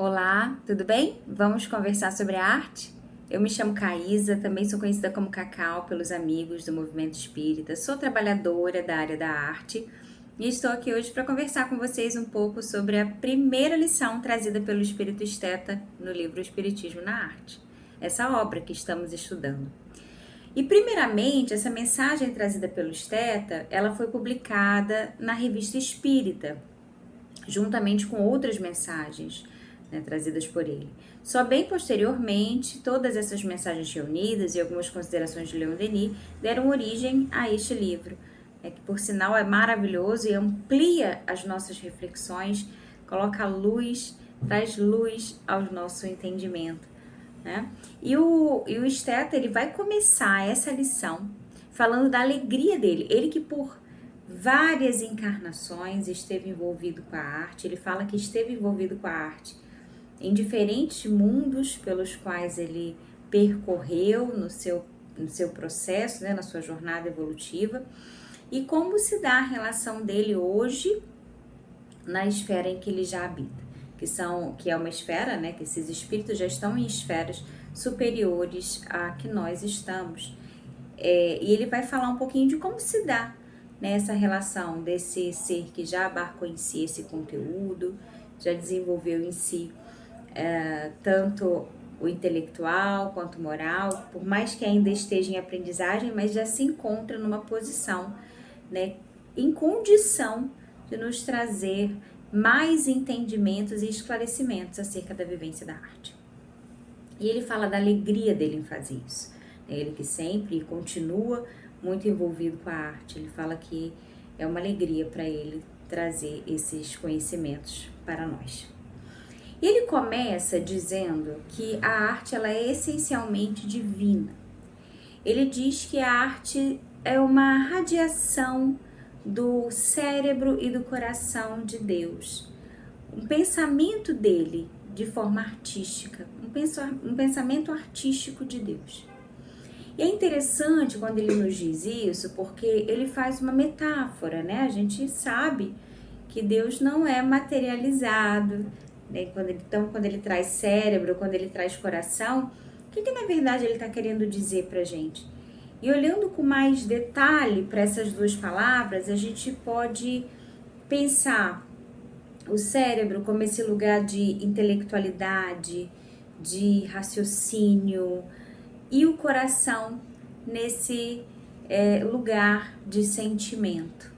Olá, tudo bem? Vamos conversar sobre a arte? Eu me chamo Caísa, também sou conhecida como Cacau pelos amigos do movimento espírita. Sou trabalhadora da área da arte e estou aqui hoje para conversar com vocês um pouco sobre a primeira lição trazida pelo Espírito Esteta no livro Espiritismo na Arte, essa obra que estamos estudando. E primeiramente, essa mensagem trazida pelo Esteta, ela foi publicada na Revista Espírita, juntamente com outras mensagens, trazidas por ele. Só bem posteriormente, todas essas mensagens reunidas e algumas considerações de Leon Denis deram origem a este livro, que por sinal é maravilhoso e amplia as nossas reflexões, coloca luz, traz luz ao nosso entendimento. E o Esteta, ele vai começar essa lição falando da alegria dele, ele que por várias encarnações esteve envolvido com a arte. Ele fala que esteve envolvido com a arte em diferentes mundos pelos quais ele percorreu no seu processo, na sua jornada evolutiva, e como se dá a relação dele hoje na esfera em que ele já habita, que é uma esfera, que esses espíritos já estão em esferas superiores à que nós estamos. E ele vai falar um pouquinho de como se dá essa relação desse ser que já abarcou em si esse conteúdo, já desenvolveu em si tanto o intelectual quanto o moral, por mais que ainda esteja em aprendizagem, mas já se encontra numa posição, em condição de nos trazer mais entendimentos e esclarecimentos acerca da vivência da arte. E ele fala da alegria dele em fazer isso. Ele que sempre continua muito envolvido com a arte. Ele fala que é uma alegria para ele trazer esses conhecimentos para nós. E ele começa dizendo que a arte ela é essencialmente divina. Ele diz que a arte é uma radiação do cérebro e do coração de Deus. Um pensamento dele de forma artística, um pensamento artístico de Deus. E é interessante quando ele nos diz isso, porque ele faz uma metáfora, A gente sabe que Deus não é materializado, Quando ele traz cérebro, quando ele traz coração, o que na verdade ele está querendo dizer para a gente? E olhando com mais detalhe para essas duas palavras, a gente pode pensar o cérebro como esse lugar de intelectualidade, de raciocínio, e o coração nesse lugar de sentimento.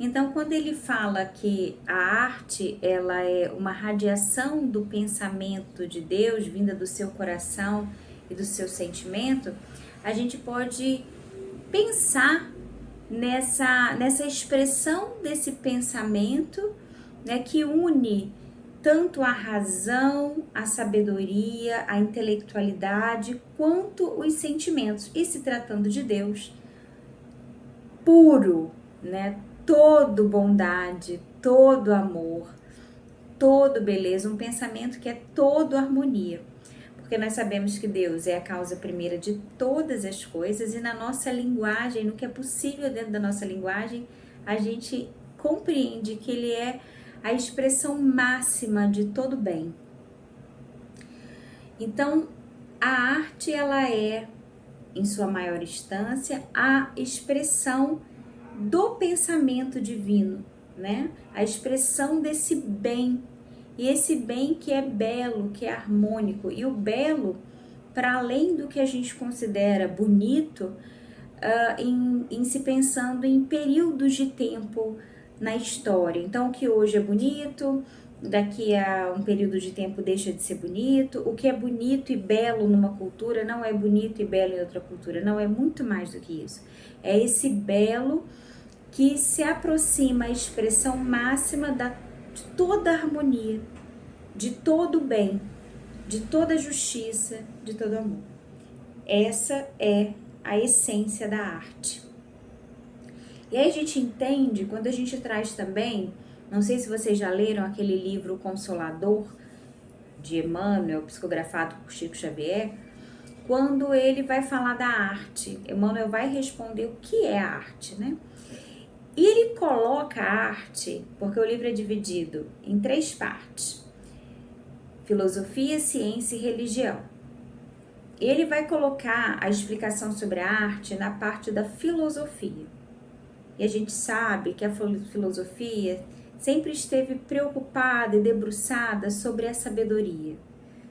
Então, quando ele fala que a arte ela é uma radiação do pensamento de Deus, vinda do seu coração e do seu sentimento, a gente pode pensar nessa expressão desse pensamento, que une tanto a razão, a sabedoria, a intelectualidade, quanto os sentimentos. E se tratando de Deus, puro, todo bondade, todo amor, todo beleza, um pensamento que é todo harmonia. Porque nós sabemos que Deus é a causa primeira de todas as coisas e na nossa linguagem, no que é possível dentro da nossa linguagem, a gente compreende que Ele é a expressão máxima de todo bem. Então, a arte, ela é, em sua maior instância, a expressão do pensamento divino, A expressão desse bem, e esse bem que é belo, que é harmônico, e o belo, para além do que a gente considera bonito, em se pensando em períodos de tempo na história. Então, o que hoje é bonito, daqui a um período de tempo deixa de ser bonito. O que é bonito e belo numa cultura não é bonito e belo em outra cultura. Não, é muito mais do que isso. É esse belo que se aproxima à expressão máxima de toda a harmonia, de todo o bem, de toda a justiça, de todo o amor. Essa é a essência da arte. E aí a gente entende, quando a gente traz também, não sei se vocês já leram aquele livro Consolador, de Emmanuel, psicografado por Chico Xavier, quando ele vai falar da arte, Emmanuel vai responder o que é a arte, E ele coloca a arte, porque o livro é dividido em 3 partes. filosofia, ciência e religião. Ele vai colocar a explicação sobre a arte na parte da filosofia. E a gente sabe que a filosofia sempre esteve preocupada e debruçada sobre a sabedoria,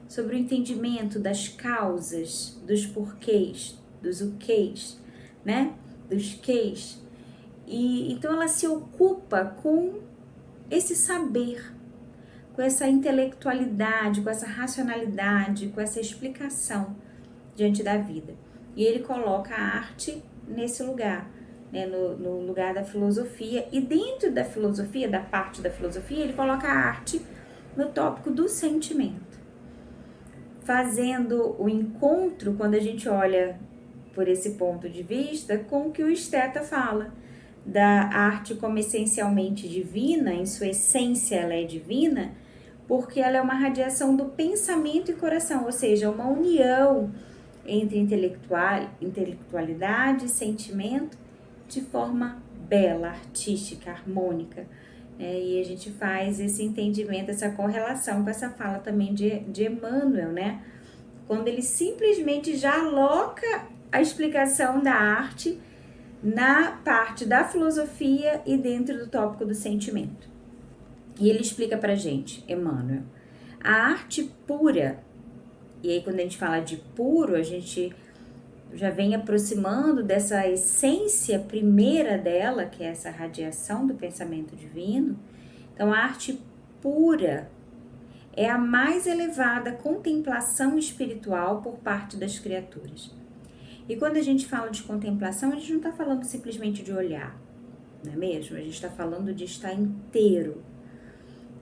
sobre o entendimento das causas, dos porquês, dos quês, né? Dos quês. E então ela se ocupa com esse saber, com essa intelectualidade, com essa racionalidade, com essa explicação diante da vida. E ele coloca a arte nesse lugar, né, no lugar da filosofia. E dentro da filosofia, da parte da filosofia, ele coloca a arte no tópico do sentimento. Fazendo o encontro, quando a gente olha por esse ponto de vista, com o que o esteta fala, da arte como essencialmente divina, em sua essência ela é divina, porque ela é uma radiação do pensamento e coração, ou seja, uma união entre intelectualidade e sentimento de forma bela, artística, harmônica. E a gente faz esse entendimento, essa correlação com essa fala também de Emmanuel, né? Quando ele simplesmente já aloca a explicação da arte na parte da filosofia e dentro do tópico do sentimento. E ele explica pra gente, Emmanuel, a arte pura, e aí quando a gente fala de puro, a gente já vem aproximando dessa essência primeira dela, que é essa radiação do pensamento divino. Então a arte pura é a mais elevada contemplação espiritual por parte das criaturas. E quando a gente fala de contemplação, a gente não está falando simplesmente de olhar, não é mesmo? A gente está falando de estar inteiro,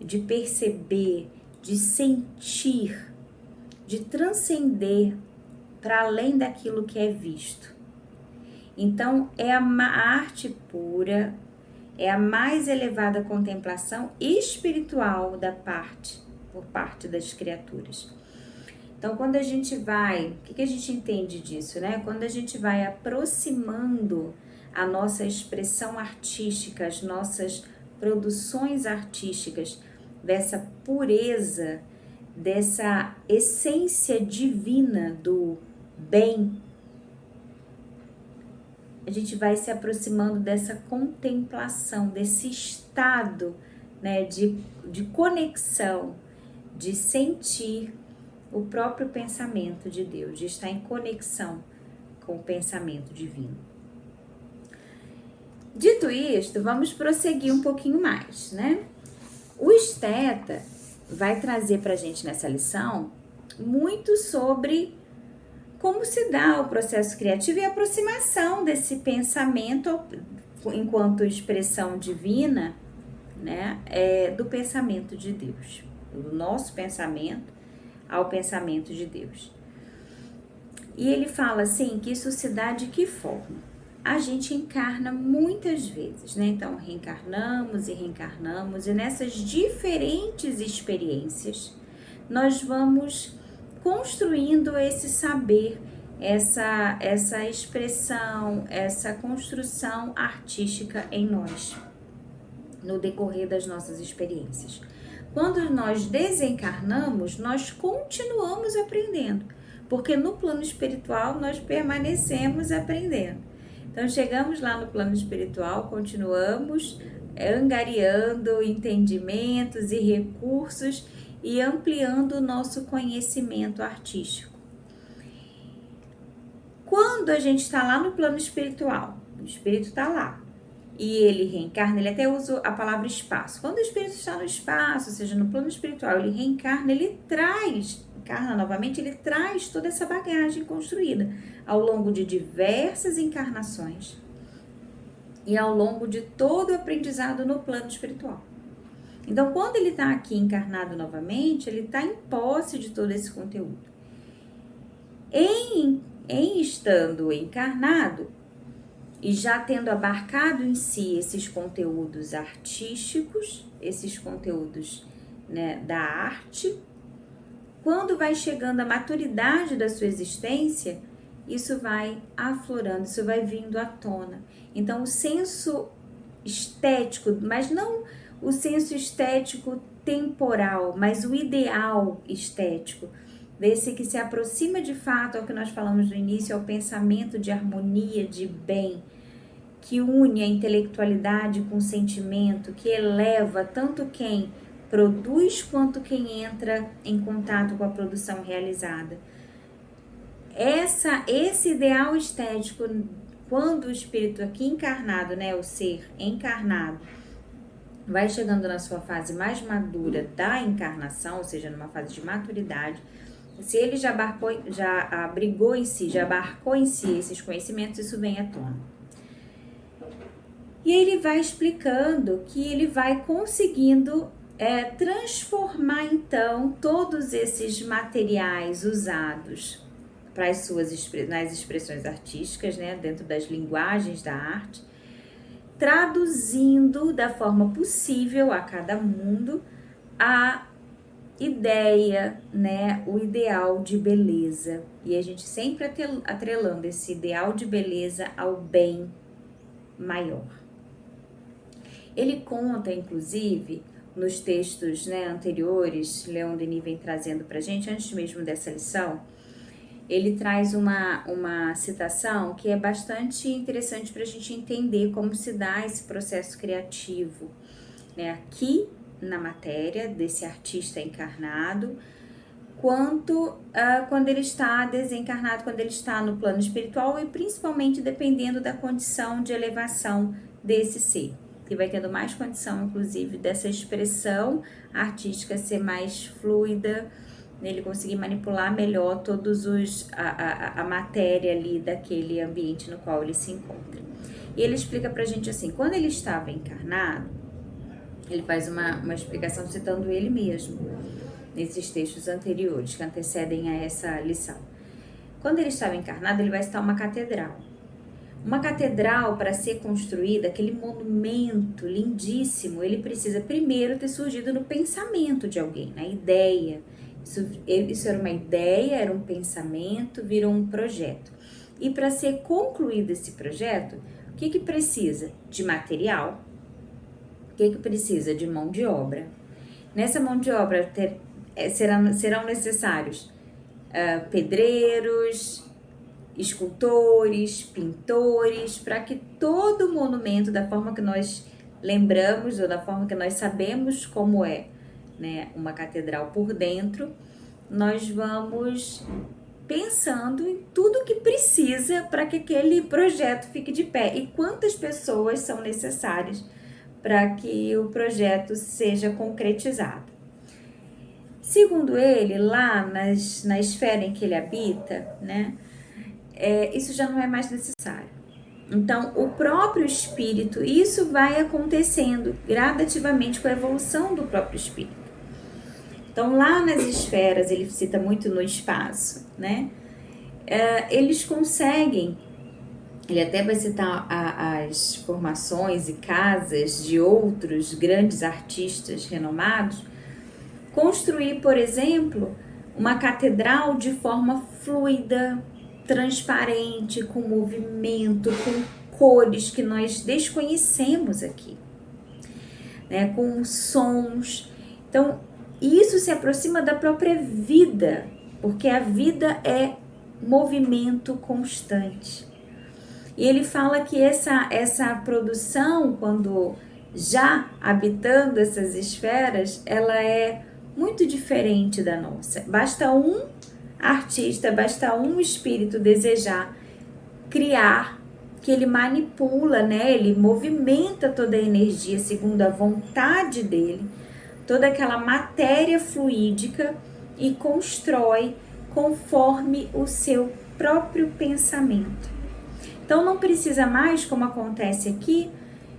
de perceber, de sentir, de transcender para além daquilo que é visto. Então, é a arte pura, é a mais elevada contemplação espiritual por parte das criaturas. Então, quando a gente vai, o que a gente entende disso, né? Quando a gente vai aproximando a nossa expressão artística, as nossas produções artísticas, dessa pureza, dessa essência divina do bem, a gente vai se aproximando dessa contemplação, desse estado, né, de conexão, de sentir o próprio pensamento de Deus, de estar em conexão com o pensamento divino. Dito isto, vamos prosseguir um pouquinho mais, né? O esteta vai trazer para a gente nessa lição muito sobre como se dá o processo criativo e a aproximação desse pensamento enquanto expressão divina, né, do pensamento de Deus, do nosso pensamento ao pensamento de Deus. E ele fala assim que isso se dá de que forma? A gente encarna muitas vezes, né? Então, reencarnamos e nessas diferentes experiências, nós vamos construindo esse saber, essa expressão, essa construção artística em nós, no decorrer das nossas experiências. Quando nós desencarnamos, nós continuamos aprendendo, porque no plano espiritual nós permanecemos aprendendo. Então, chegamos lá no plano espiritual, continuamos angariando entendimentos e recursos e ampliando o nosso conhecimento artístico. Quando a gente está lá no plano espiritual, o espírito está lá, e ele reencarna, ele até usa a palavra espaço. Quando o espírito está no espaço, ou seja, no plano espiritual, ele reencarna, encarna novamente, ele traz toda essa bagagem construída ao longo de diversas encarnações e ao longo de todo o aprendizado no plano espiritual. Então, quando ele está aqui encarnado novamente, ele está em posse de todo esse conteúdo. Em estando encarnado, e já tendo abarcado em si esses conteúdos artísticos, esses conteúdos, né, da arte, quando vai chegando a maturidade da sua existência, isso vai aflorando, isso vai vindo à tona. Então, o senso estético, mas não o senso estético temporal, mas o ideal estético, desse que se aproxima de fato ao que nós falamos no início, ao pensamento de harmonia, de bem, que une a intelectualidade com o sentimento, que eleva tanto quem produz quanto quem entra em contato com a produção realizada. Esse ideal estético, quando o espírito aqui encarnado, né, o ser encarnado, vai chegando na sua fase mais madura da encarnação, ou seja, numa fase de maturidade, se ele já abrigou em si, já abarcou em si esses conhecimentos, isso vem à tona. E ele vai explicando que ele vai conseguindo transformar então todos esses materiais usados para nas expressões artísticas, né, dentro das linguagens da arte, traduzindo da forma possível a cada mundo a ideia, né, o ideal de beleza. E a gente sempre atrelando esse ideal de beleza ao bem maior. Ele conta, inclusive, nos textos, né, anteriores, Leon Denis vem trazendo para a gente, antes mesmo dessa lição, ele traz uma citação que é bastante interessante para a gente entender como se dá esse processo criativo, né, aqui na matéria desse artista encarnado, quanto quando ele está desencarnado, quando ele está no plano espiritual e principalmente dependendo da condição de elevação desse ser, que vai tendo mais condição, inclusive, dessa expressão artística ser mais fluida, nele conseguir manipular melhor todos a matéria ali daquele ambiente no qual ele se encontra. E ele explica pra gente assim, quando ele estava encarnado, ele faz uma explicação citando ele mesmo, nesses textos anteriores, que antecedem a essa lição. Quando ele estava encarnado, ele vai citar uma catedral. Uma catedral, para ser construída, aquele monumento lindíssimo, ele precisa primeiro ter surgido no pensamento de alguém, na ideia. Isso era uma ideia, era um pensamento, virou um projeto. E para ser concluído esse projeto, o que precisa? De material. O que precisa? De mão de obra. Nessa mão de obra serão necessários pedreiros, escultores, pintores, para que todo monumento, da forma que nós lembramos ou da forma que nós sabemos como é, né, uma catedral por dentro, nós vamos pensando em tudo que precisa para que aquele projeto fique de pé e quantas pessoas são necessárias para que o projeto seja concretizado. Segundo ele, lá na esfera em que ele habita, né, isso já não é mais necessário. Então, o próprio espírito, isso vai acontecendo gradativamente com a evolução do próprio espírito. Então, lá nas esferas, ele cita muito no espaço, né? Eles conseguem, ele até vai citar as formações e casas de outros grandes artistas renomados, construir, por exemplo, uma catedral de forma fluida, transparente, com movimento, com cores que nós desconhecemos aqui, né? Com sons. Então, isso se aproxima da própria vida, porque a vida é movimento constante. E ele fala que essa produção, quando já habitando essas esferas, ela é muito diferente da nossa. Basta um artista, basta um espírito desejar criar, que ele manipula, né? Ele movimenta toda a energia segundo a vontade dele, toda aquela matéria fluídica e constrói conforme o seu próprio pensamento. Então não precisa mais, como acontece aqui,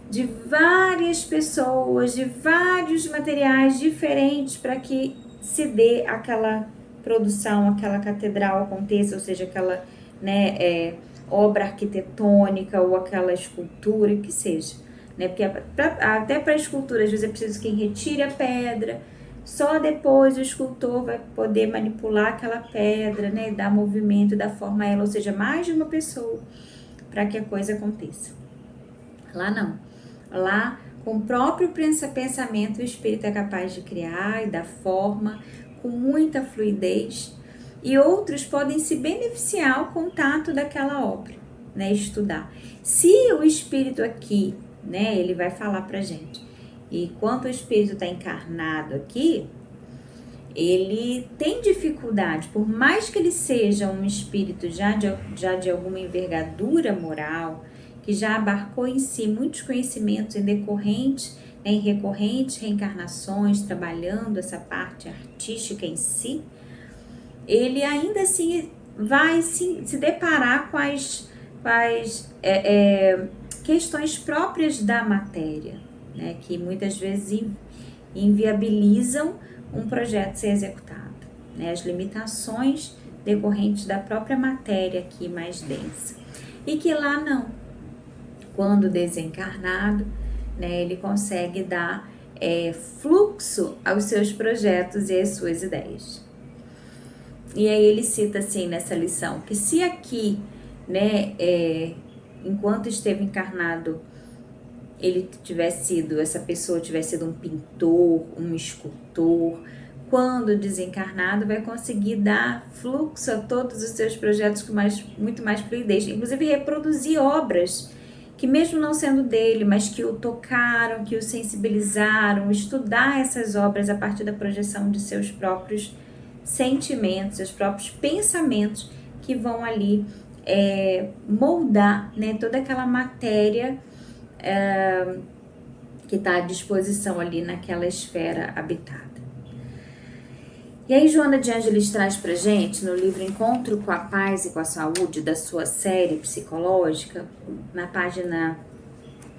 de várias pessoas, de vários materiais diferentes para que se dê aquela produção, aquela catedral aconteça, ou seja, aquela, né, obra arquitetônica ou aquela escultura, que seja, né? Porque até para a escultura, às vezes é preciso quem retire a pedra, só depois o escultor vai poder manipular aquela pedra, né, dar movimento, dar forma a ela, ou seja, mais de uma pessoa para que a coisa aconteça. Lá não. Lá, Com o próprio pensamento, o espírito é capaz de criar e dar forma com muita fluidez, e outros podem se beneficiar ao contato daquela obra, né, estudar. Se o espírito aqui, né, ele vai falar pra gente, e quando o espírito está encarnado aqui, ele tem dificuldade, por mais que ele seja um espírito já de alguma envergadura moral, que já abarcou em si muitos conhecimentos em recorrentes reencarnações, trabalhando essa parte artística em si, ele ainda assim vai se deparar com as questões próprias da matéria, né, que muitas vezes inviabilizam um projeto ser executado, né, as limitações decorrentes da própria matéria aqui mais densa, e que lá não, quando desencarnado, né, ele consegue dar fluxo aos seus projetos e às suas ideias. E aí ele cita assim nessa lição, que se aqui, né, enquanto esteve encarnado, essa pessoa tivesse sido um pintor, um escultor, quando desencarnado vai conseguir dar fluxo a todos os seus projetos com muito mais fluidez, inclusive reproduzir obras que mesmo não sendo dele, mas que o tocaram, que o sensibilizaram, estudar essas obras a partir da projeção de seus próprios sentimentos, seus próprios pensamentos, que vão ali moldar, né, toda aquela matéria que está à disposição ali naquela esfera habitada. E aí Joana de Ângeles traz pra gente, no livro Encontro com a Paz e com a Saúde, da sua série psicológica, na página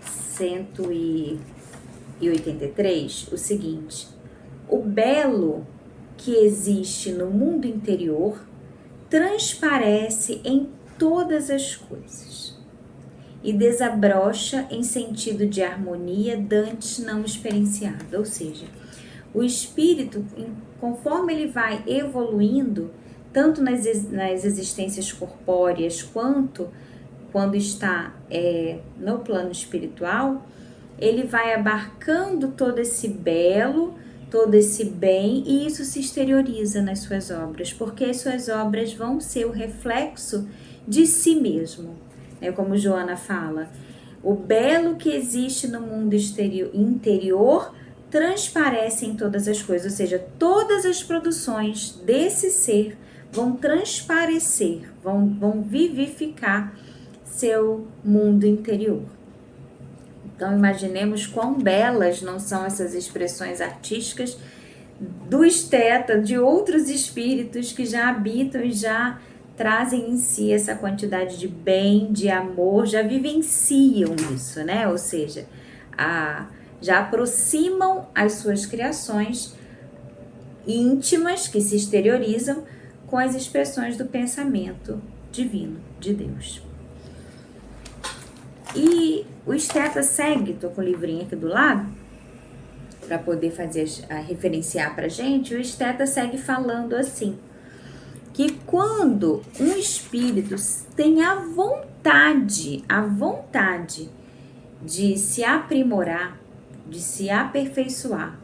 183, o seguinte: o belo que existe no mundo interior transparece em todas as coisas e desabrocha em sentido de harmonia dantes não experienciada, ou seja, o espírito, conforme ele vai evoluindo, tanto nas existências corpóreas quanto quando está no plano espiritual, ele vai abarcando todo esse belo, todo esse bem, e isso se exterioriza nas suas obras, porque as suas obras vão ser o reflexo de si mesmo, né? Como Joana fala, o belo que existe no mundo interior transparece em todas as coisas, ou seja, todas as produções desse ser vão transparecer, vão vivificar seu mundo interior. Então imaginemos quão belas não são essas expressões artísticas do esteta, de outros espíritos que já habitam e já trazem em si essa quantidade de bem, de amor, já vivenciam isso, né? Ou seja, já aproximam as suas criações íntimas, que se exteriorizam, com as expressões do pensamento divino de Deus. E o esteta segue, tô com o livrinho aqui do lado, para poder referenciar pra gente, o esteta segue falando assim, que quando um espírito tem a vontade de se aprimorar, de se aperfeiçoar,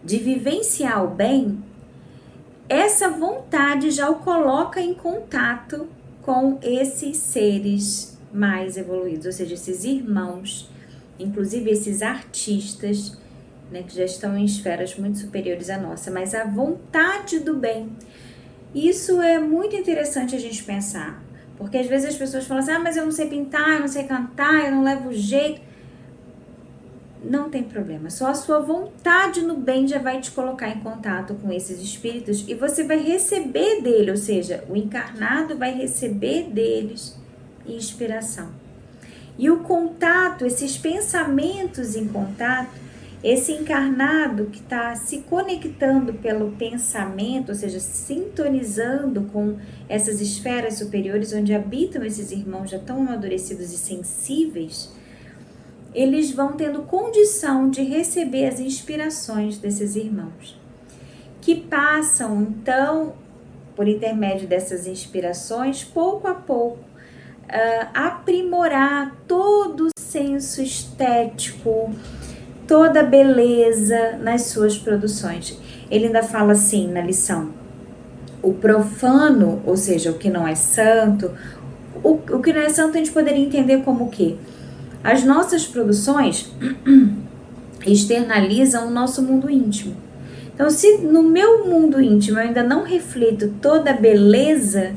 de vivenciar o bem, essa vontade já o coloca em contato com esses seres mais evoluídos, ou seja, esses irmãos, inclusive esses artistas, né, que já estão em esferas muito superiores à nossa, mas a vontade do bem. Isso é muito interessante a gente pensar, porque às vezes as pessoas falam assim, mas eu não sei pintar, eu não sei cantar, eu não levo jeito. Não tem problema, só a sua vontade no bem já vai te colocar em contato com esses espíritos e você vai receber dele, ou seja, o encarnado vai receber deles inspiração. E o contato, esses pensamentos em contato, esse encarnado que está se conectando pelo pensamento, ou seja, sintonizando com essas esferas superiores onde habitam esses irmãos já tão amadurecidos e sensíveis, eles vão tendo condição de receber as inspirações desses irmãos, que passam, então, por intermédio dessas inspirações, pouco a pouco, aprimorar todo o senso estético, toda beleza nas suas produções. Ele ainda fala assim na lição: o profano, ou seja, o que não é santo, o que não é santo a gente poderia entender como o quê? As nossas produções externalizam o nosso mundo íntimo. Então, se no meu mundo íntimo eu ainda não reflito toda a beleza,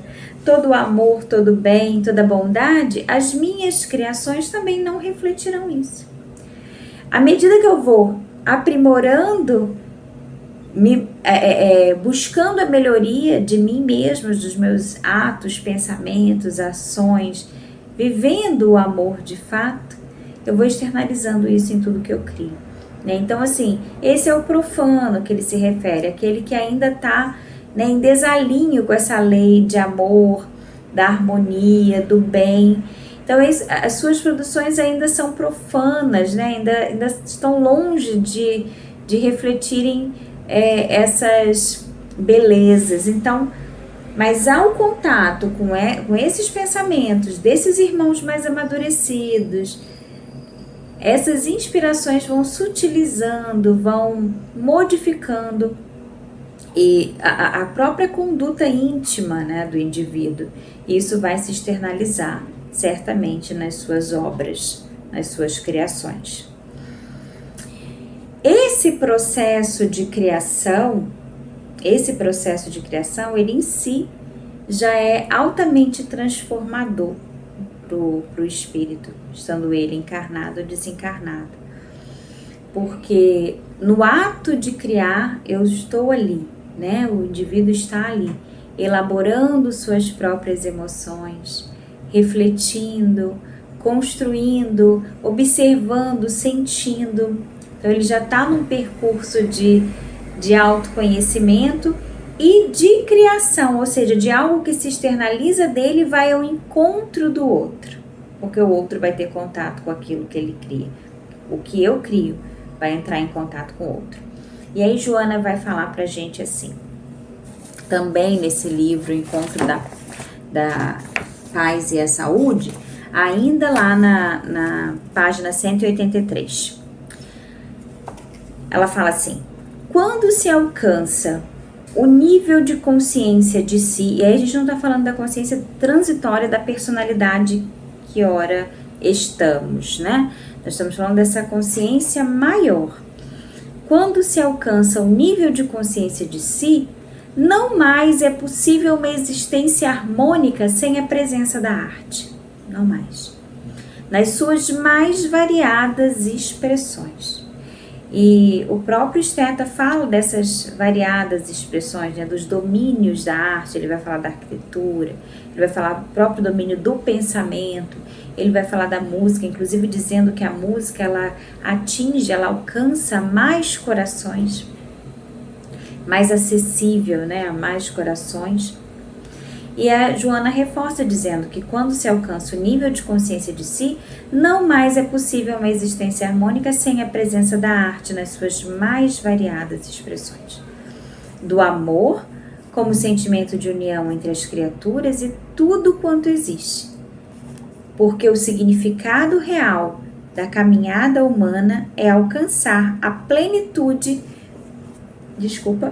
todo o amor, todo o bem, toda a bondade, as minhas criações também não refletirão isso. À medida que eu vou aprimorando, buscando a melhoria de mim mesma, dos meus atos, pensamentos, ações, vivendo o amor de fato, eu vou externalizando isso em tudo que eu crio. Né? Então, assim, esse é o profano que ele se refere, aquele que ainda está, né, em desalinho com essa lei de amor, da harmonia, do bem. Então, as suas produções ainda são profanas, né? ainda estão longe de refletirem essas belezas. Então, mas ao contato com esses pensamentos desses irmãos mais amadurecidos, essas inspirações vão sutilizando, vão modificando e a própria conduta íntima, né, do indivíduo. Isso vai se externalizar certamente nas suas obras, nas suas criações. Esse processo de criação, ele em si já é altamente transformador para o espírito, estando ele encarnado ou desencarnado. Porque no ato de criar, eu estou ali, né? O indivíduo está ali, elaborando suas próprias emoções, refletindo, construindo, observando, sentindo. Então, ele já está num percurso de autoconhecimento e de criação, ou seja, de algo que se externaliza dele e vai ao encontro do outro, porque o outro vai ter contato com aquilo que ele cria. O que eu crio vai entrar em contato com o outro. E aí Joana vai falar pra gente assim, também nesse livro Encontro da Paz e a Saúde, ainda lá na página 183. Ela fala assim: quando se alcança o nível de consciência de si, e aí a gente não está falando da consciência transitória da personalidade que ora estamos, né? Nós estamos falando dessa consciência maior. Quando se alcança o nível de consciência de si, não mais é possível uma existência harmônica sem a presença da arte. Não mais. Nas suas mais variadas expressões. E o próprio Esteta fala dessas variadas expressões, né, dos domínios da arte. Ele vai falar da arquitetura, ele vai falar do próprio domínio do pensamento, ele vai falar da música, inclusive dizendo que a música ela atinge, ela alcança mais corações, mais acessível, né, a mais corações. E a Joana reforça dizendo que quando se alcança o nível de consciência de si, não mais é possível uma existência harmônica sem a presença da arte nas suas mais variadas expressões. Do amor, como sentimento de união entre as criaturas e tudo quanto existe. Porque o significado real da caminhada humana é alcançar a plenitude,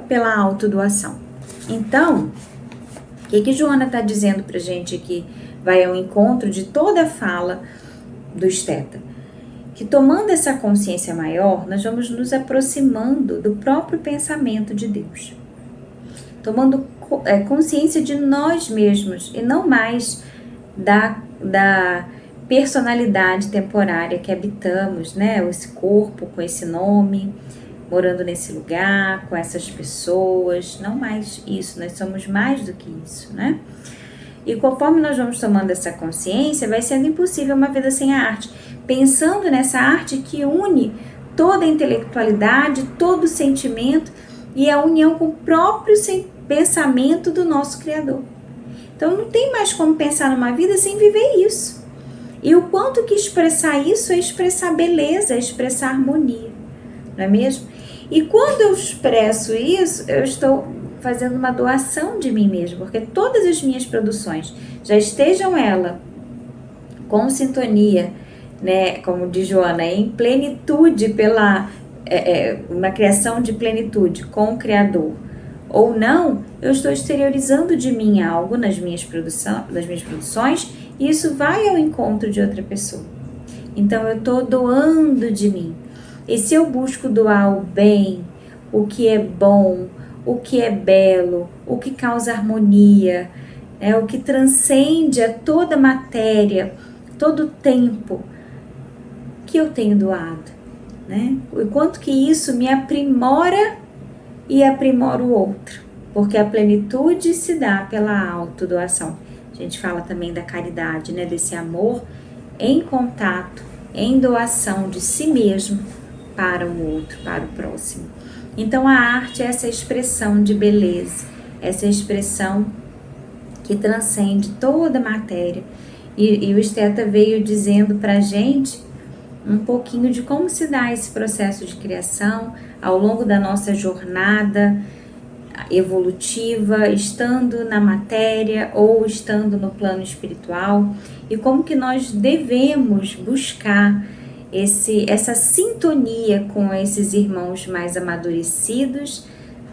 pela autodoação. Então, o que Joana está dizendo para a gente aqui? Vai ao encontro de toda a fala do Esteta. Que tomando essa consciência maior, nós vamos nos aproximando do próprio pensamento de Deus. Tomando consciência de nós mesmos e não mais da personalidade temporária que habitamos, né? Esse corpo com esse nome, morando nesse lugar, com essas pessoas, não mais isso, nós somos mais do que isso, né? E conforme nós vamos tomando essa consciência, vai sendo impossível uma vida sem a arte, pensando nessa arte que une toda a intelectualidade, todo o sentimento e a união com o próprio pensamento do nosso Criador. Então não tem mais como pensar numa vida sem viver isso. E o quanto que expressar isso é expressar beleza, é expressar harmonia, não é mesmo? E quando eu expresso isso, eu estou fazendo uma doação de mim mesmo, porque todas as minhas produções, já estejam ela com sintonia né, como diz Joana, em plenitude uma criação de plenitude com o Criador, ou não, eu estou exteriorizando de mim algo nas minhas produções e isso vai ao encontro de outra pessoa. Então eu estou doando de mim. E se eu busco doar o bem, o que é bom, o que é belo, o que causa harmonia, o que transcende a toda matéria, todo o tempo que eu tenho doado, né? O quanto que isso me aprimora e aprimora o outro, porque a plenitude se dá pela autodoação. A gente fala também da caridade, né? Desse amor em contato, em doação de si mesmo para o outro, para o próximo. Então a arte é essa expressão de beleza, essa expressão que transcende toda a matéria. E o esteta veio dizendo para a gente um pouquinho de como se dá esse processo de criação ao longo da nossa jornada evolutiva, estando na matéria ou estando no plano espiritual, e como que nós devemos buscar essa sintonia com esses irmãos mais amadurecidos,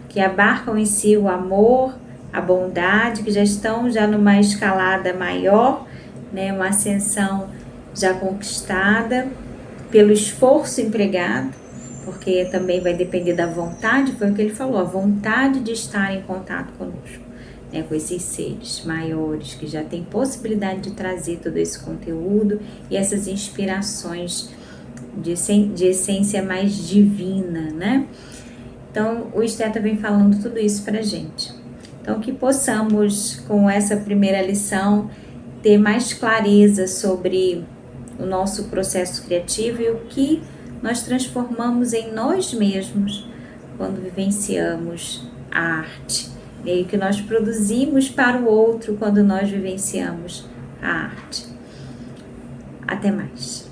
que abarcam em si o amor, a bondade, que já estão numa escalada maior, né, uma ascensão já conquistada pelo esforço empregado, porque também vai depender da vontade, foi o que ele falou, a vontade de estar em contato conosco, né, com esses seres maiores, que já tem possibilidade de trazer todo esse conteúdo e essas inspirações de essência mais divina, né? Então, o esteta vem falando tudo isso pra gente. Então, que possamos, com essa primeira lição, ter mais clareza sobre o nosso processo criativo e o que nós transformamos em nós mesmos quando vivenciamos a arte, e o que nós produzimos para o outro quando nós vivenciamos a arte. Até mais.